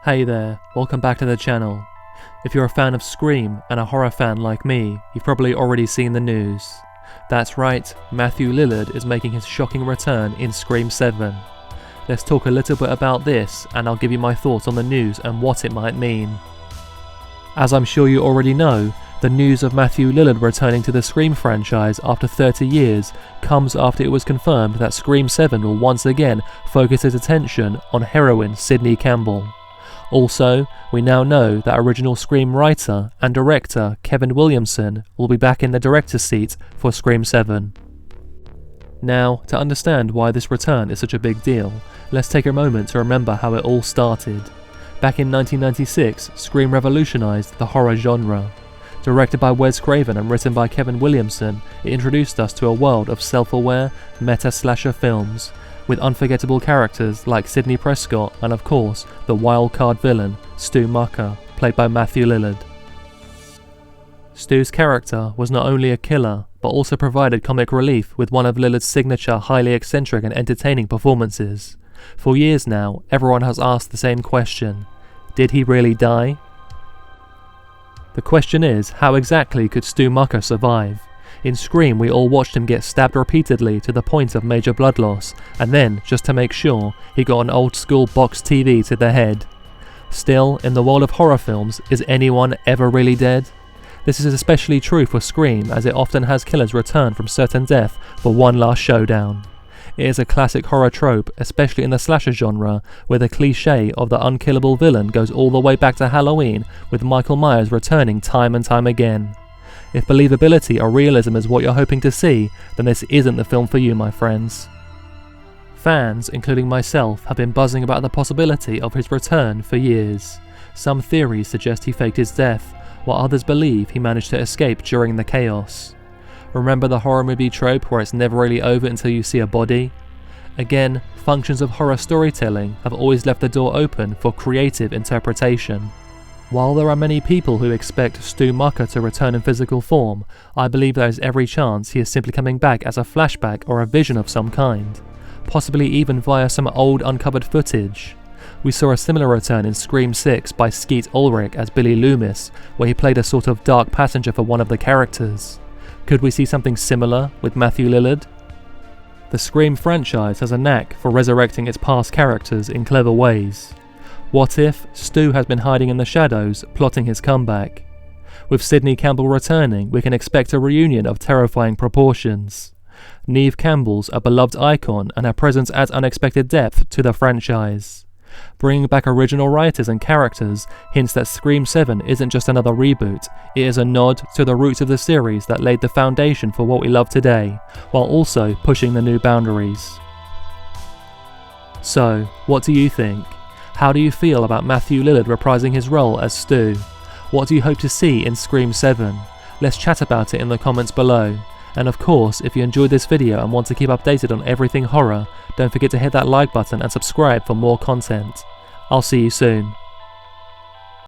Hey there, welcome back to the channel. If you're a fan of Scream and a horror fan like me, you've probably already seen the news. That's right, Matthew Lillard is making his shocking return in Scream 7. Let's talk a little bit about this and I'll give you my thoughts on the news and what it might mean. As I'm sure you already know, the news of Matthew Lillard returning to the Scream franchise after 30 years comes after it was confirmed that Scream 7 will once again focus its attention on heroine Sidney Campbell. Also, we now know that original Scream writer and director Kevin Williamson will be back in the director's seat for Scream 7. Now, to understand why this return is such a big deal, let's take a moment to remember how it all started. Back in 1996, Scream revolutionized the horror genre. Directed by Wes Craven and written by Kevin Williamson, it introduced us to a world of self-aware, meta-slasher films, with unforgettable characters like Sidney Prescott and of course, the wild-card villain, Stu Macher, played by Matthew Lillard. Stu's character was not only a killer, but also provided comic relief with one of Lillard's signature highly eccentric and entertaining performances. For years now, everyone has asked the same question: did he really die? The question is, how exactly could Stu Macher survive? In Scream, we all watched him get stabbed repeatedly to the point of major blood loss, and then, just to make sure, he got an old-school box TV to the head. Still, in the world of horror films, is anyone ever really dead? This is especially true for Scream, as it often has killers return from certain death for one last showdown. It is a classic horror trope, especially in the slasher genre, where the cliché of the unkillable villain goes all the way back to Halloween, with Michael Myers returning time and time again. If believability or realism is what you're hoping to see, then this isn't the film for you, my friends. Fans, including myself, have been buzzing about the possibility of his return for years. Some theories suggest he faked his death, while others believe he managed to escape during the chaos. Remember the horror movie trope where it's never really over until you see a body? Again, functions of horror storytelling have always left the door open for creative interpretation. While there are many people who expect Stu Macher to return in physical form, I believe there is every chance he is simply coming back as a flashback or a vision of some kind, possibly even via some old uncovered footage. We saw a similar return in Scream 6 by Skeet Ulrich as Billy Loomis, where he played a sort of dark passenger for one of the characters. Could we see something similar with Matthew Lillard? The Scream franchise has a knack for resurrecting its past characters in clever ways. What if Stu has been hiding in the shadows, plotting his comeback? With Sidney Campbell returning, we can expect a reunion of terrifying proportions. Neve Campbell's a beloved icon and her presence adds unexpected depth to the franchise. Bringing back original writers and characters hints that Scream 7 isn't just another reboot, it is a nod to the roots of the series that laid the foundation for what we love today, while also pushing the new boundaries. So, what do you think? How do you feel about Matthew Lillard reprising his role as Stu? What do you hope to see in Scream 7? Let's chat about it in the comments below. And of course, if you enjoyed this video and want to keep updated on everything horror, don't forget to hit that like button and subscribe for more content. I'll see you soon.